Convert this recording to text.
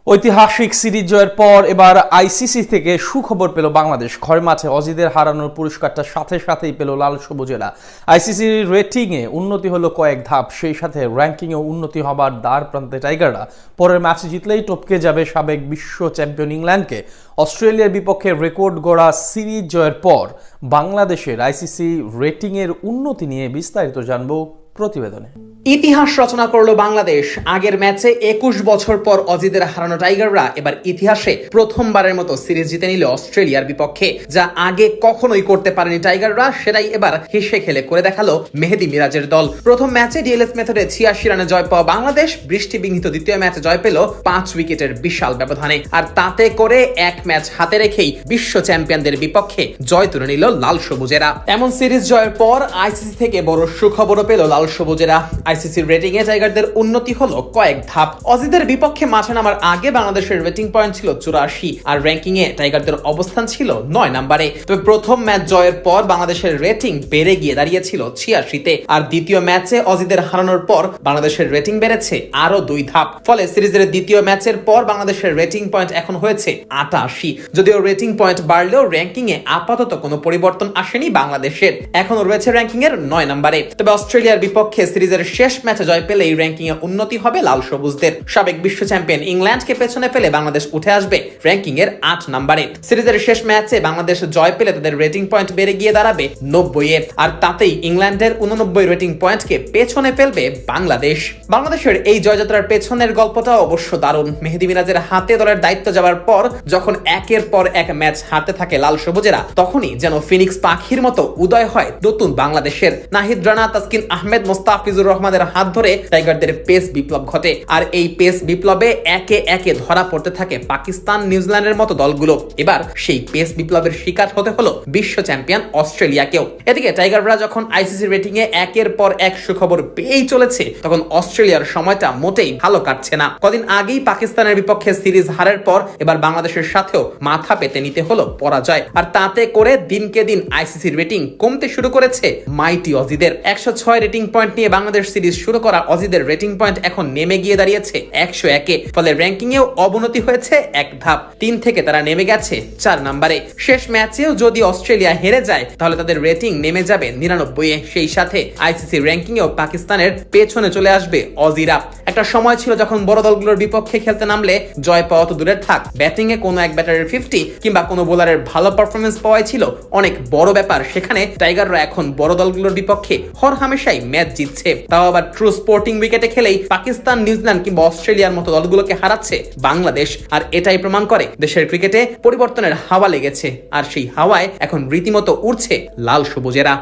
ঐতিহাসিক সিরিজ জয়ের পর এবার আইসিসি থেকে সুখবর পেল বাংলাদেশ। ঘরের মাঠে অজিদের হারানোর পুরস্কারটা সাথে সাথেই পেল লাল সবুজেরা। আইসিসির রেটিংয়ে উন্নতি হলো কয়েক ধাপ, সেই সাথে র্যাঙ্কিংয়ে উন্নতি হবার দ্বার প্রান্তে টাইগাররা। পরের ম্যাচে জিতলেই টপকে যাবে সাবেক বিশ্ব চ্যাম্পিয়ন ইংল্যান্ডকে। অস্ট্রেলিয়ার বিপক্ষে রেকর্ড গড়া সিরিজ জয়ের পর বাংলাদেশের আইসিসি রেটিংয়ের উন্নতি নিয়ে বিস্তারিত জানবো প্রতিবেদনে। ইতিহাস রচনা করলো বাংলাদেশ। আগের ম্যাচে 21 বছর পর অজিদের হারানো টাইগাররা এবার ইতিহাসে প্রথমবারের মতো সিরিজ জিতে নিল অস্ট্রেলিয়ার বিপক্ষে, যা আগে কখনোই করতে পারেনি টাইগাররা। সেটাই এবার হেসে খেলে করে দেখালো মেহেদী মিরাজের দল। প্রথম ম্যাচে ডিএলএস মেথডে 86 রানে জয় পাওয়া বাংলাদেশ বৃষ্টিবিঘ্নিত দ্বিতীয় ম্যাচে জয় পেল 5 উইকেটের বিশাল ব্যবধানে। আর তাতে করে এক ম্যাচ হাতে রেখেই বিশ্ব চ্যাম্পিয়নদের বিপক্ষে জয় তুলে নিল লাল সবুজেরা। এমন সিরিজ জয়ের পর আইসিসি থেকে বড় সুখবরও পেল লাল সবুজেরা। আইসিসির রেটিং এ টাইগারদের উন্নতি হলো কয়েক ধাপ। অজিদের বিপক্ষে মাঠে নামার আগে বাংলাদেশের রেটিং পয়েন্ট ছিল 84 আর র্যাঙ্কিং এ টাইগারদের অবস্থান ছিল 9 নম্বরে। তবে প্রথম ম্যাচ জয়ের পর বাংলাদেশের রেটিং বেড়ে গিয়ে দাঁড়িয়েছিল 86-তে। আর দ্বিতীয় ম্যাচে অজিদের হারানোর পর বাংলাদেশের রেটিং বেড়েছে আরো 2 ধাপ। ফলে সিরিজের দ্বিতীয় ম্যাচের পর বাংলাদেশের রেটিং পয়েন্ট এখন হয়েছে 88। যদিও রেটিং পয়েন্ট বাড়লেও র্যাঙ্কিং এ আপাতত কোনো পরিবর্তন আসেনি বাংলাদেশের, এখনো রয়েছে র্যাঙ্কিং এর 9 নম্বরে। তবে অস্ট্রেলিয়ার বিপক্ষে সিরিজের শেষ ম্যাচে জয় পেলে এই র্যাঙ্কিং এ উন্নতি হবে লাল সবুজদের। সাবেক বিশ্ব চ্যাম্পিয়ন ইংল্যান্ডকে পেছনে ফেলে বাংলাদেশ উঠে আসবে র্যাঙ্কিং এর 8 নম্বরে। সিরিজের শেষ ম্যাচে বাংলাদেশ জয় পেলে তাদের রেটিং পয়েন্ট বেড়ে গিয়ে দাঁড়াবে 90-এ। আর তাতেই ইংল্যান্ডের 89 রেটিং পয়েন্টকে পেছনে ফেলবে বাংলাদেশ। বাংলাদেশের এই জয়যাত্রার পেছনের গল্পটা অবশ্য দারুণ। মেহেদী মিরাজের হাতে দলের দায়িত্ব যাওয়ার পর যখন একের পর এক ম্যাচ হারতে থাকে লাল সবুজেরা, তখনই যেন ফিনিক্স পাখির মতো উদয় হয় নতুন বাংলাদেশের। নাহিদ রানা, তাসকিন আহমেদ, মোস্তাফিজুর রহমানের হাত ধরে টাইগারদের পেস বিপ্লব ঘটে। আর এই পেস বিপ্লবে একে একে ধরা পড়তে থাকে পাকিস্তান, নিউজিল্যান্ডের মতো দলগুলো। এবার সেই পেস বিপ্লবের শিকার হতে হলো বিশ্ব চ্যাম্পিয়ন অস্ট্রেলিয়াকেও। এদিকে টাইগাররা যখন আইসিসি রেটিং এ একের পর এক সুখবর পেয়েই চলেছে, তখন অস্ট্রেলিয়ার সময়টা মোটেই ভালো কাটছে না। কদিন আগেই পাকিস্তানের বিপক্ষে সিরিজ হারের পর এবার বাংলাদেশের সাথেও মাথা পেতে নিতে হলো পরাজয়। আর তাতে করে দিনকে দিন আইসিসি রেটিং কমতে শুরু করেছে মাইটি অজিদের। 106 রেটিং পয়েন্ট নিয়ে বাংলাদেশ সিরিজ শুরু করা অজিদের রেটিং পয়েন্ট এখন নেমে গিয়ে দাঁড়িয়েছে 101-এ। ফলে র্যাঙ্কিং এও অবনতি হয়েছে এক ধাপ। 3 থেকে তারা নেমে গেছে 4 নম্বরে। শেষ ম্যাচেও যদি অস্ট্রেলিয়া হেরে যায় তাহলে তাদের রেটিং নেমে যাবে 99-এ। সেই সাথে আইসিসি র্যাঙ্কিং এও পাকিস্তানের পেছনে চলে আসবে অজিরা। একটা সময় ছিল যখন বড় দলগুলোর বিপক্ষে খেলতে নামলে জয় পাওয়া তো দূরের থাক, ব্যাটিং এ কোনো এক ব্যাটারের 50 কিংবা কোনো বোলারের ভালো পারফরমেন্স পাওয়াই ছিল অনেক বড় ব্যাপার। সেখানে টাইগাররা এখন বড় দলগুলোর বিপক্ষে হরহামেশাই ম্যাচ জিতছে, তাও আবার ট্রু স্পোর্টিং উইকেটে খেলেই পাকিস্তান, নিউজিল্যান্ড কিংবা অস্ট্রেলিয়ার মতো দলগুলোকে হারাচ্ছে বাংলাদেশ। আর এটাই প্রমাণ করে দেশের ক্রিকেটে পরিবর্তনের হাওয়া লেগেছে। আর সেই হাওয়ায় এখন রীতিমতো উড়ছে লাল সবুজেরা।